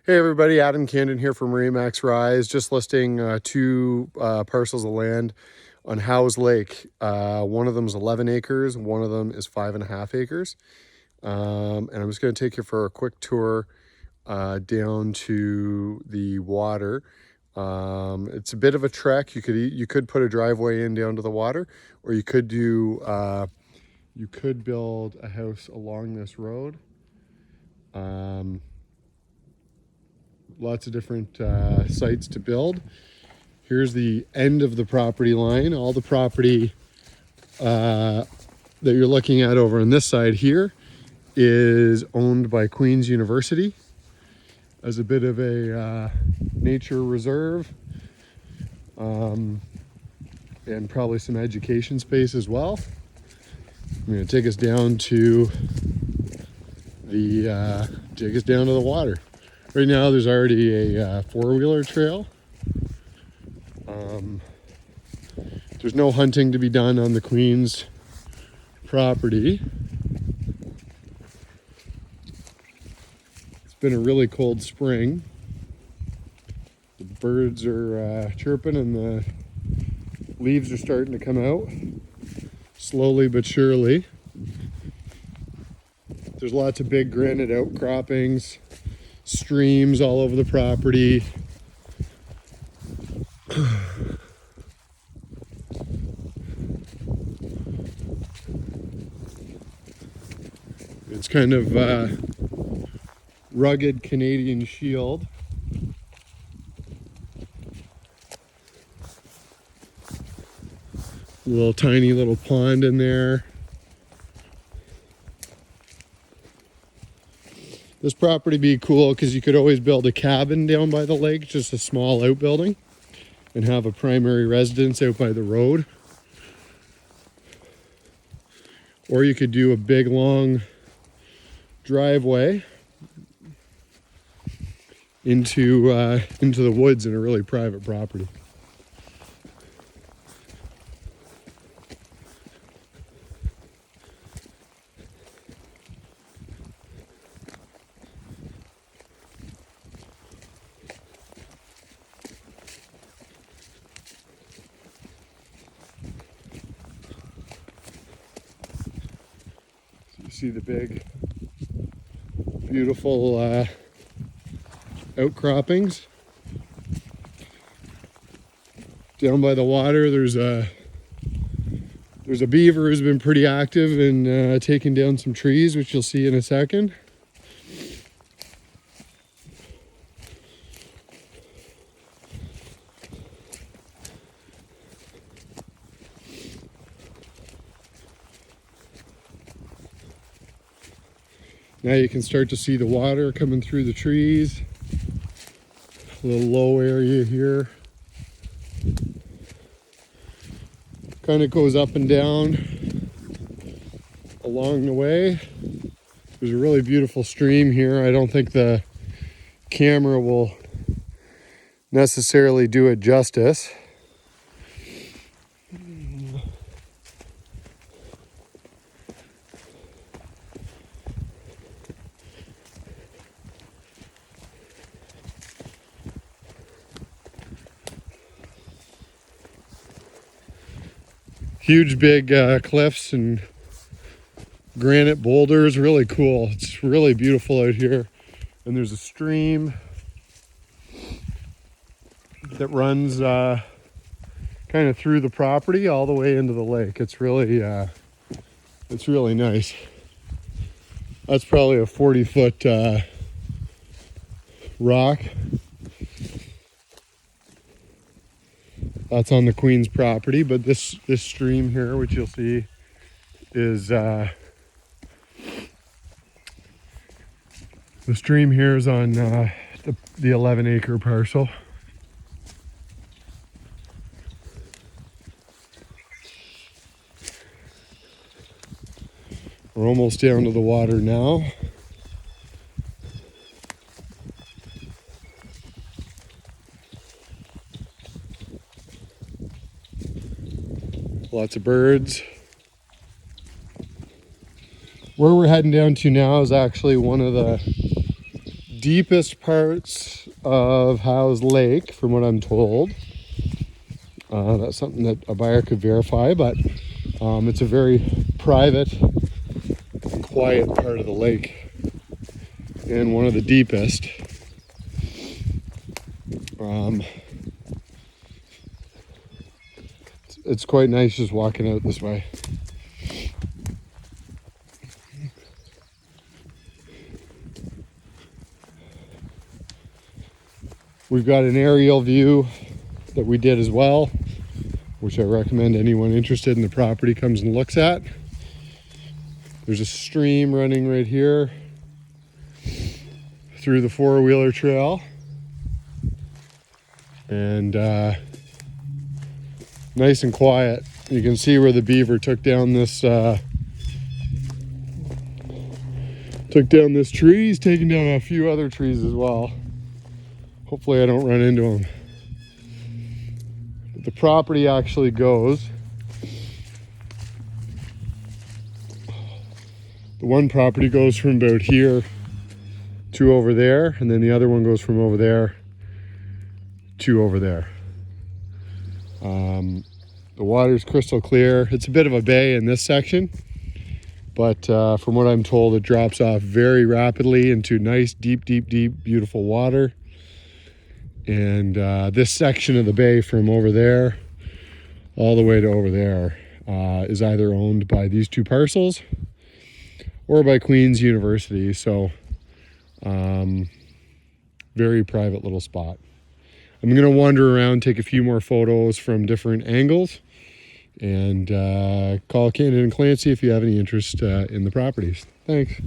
Hey everybody, Adam Candon here from Remax Rise, just listing two parcels of land on Howes Lake. One of them is 11 acres, one of them is 5.5 acres. And I'm just going to take you for a quick tour down to the water. It's a bit of a trek. You could put a driveway in down to the water, or you could build a house along this road. Lots of different sites to build. Here's the end of the property line. All the property that you're looking at over on this side here is owned by Queen's University as a bit of a nature reserve, and probably some education space as well. I'm going to take us down to the water. Right now there's already a four-wheeler trail. There's no hunting to be done on the Queen's property. It's been a really cold spring. The birds are chirping and the leaves are starting to come out slowly but surely. There's lots of big granite outcroppings, streams all over the property. It's kind of rugged Canadian Shield. Little tiny little pond in there. This property would be cool because you could always build a cabin down by the lake, just a small outbuilding, and have a primary residence out by the road. Or you could do a big long driveway into the woods in a really private property. You see the big, beautiful outcroppings. Down by the water, there's a beaver who's been pretty active in taking down some trees, which you'll see in a second. Now you can start to see the water coming through the trees. A little low area here. Kind of goes up and down along the way. There's a really beautiful stream here. I don't think the camera will necessarily do it justice. Huge big cliffs and granite boulders, really cool. It's really beautiful out here. And there's a stream that runs kind of through the property all the way into the lake. It's really nice. That's probably a 40-foot rock. That's on the Queen's property, but this stream here, which you'll see, is the stream here is on the 11-acre parcel. We're almost down to the water now. Lots of birds. Where we're heading down to now is actually one of the deepest parts of Howes Lake, from what I'm told. That's something that a buyer could verify, but it's a very private, quiet part of the lake, and one of the deepest. It's quite nice just walking out this way. We've got an aerial view that we did as well, which I recommend anyone interested in the property comes and looks at. There's a stream running right here through the four-wheeler trail, and nice and quiet. You can see where the beaver took down this tree. He's taken down a few other trees as well. Hopefully I don't run into him. But the property actually goes, the one property goes from about here to over there, and then the other one goes from over there to over there. The water's crystal clear. It's a bit of a bay in this section, but from what I'm told, it drops off very rapidly into nice, deep, beautiful water. And this section of the bay from over there all the way to over there is either owned by these two parcels or by Queen's University. So very private little spot. I'm going to wander around, take a few more photos from different angles, and call Candid and Clancy if you have any interest in the properties. Thanks.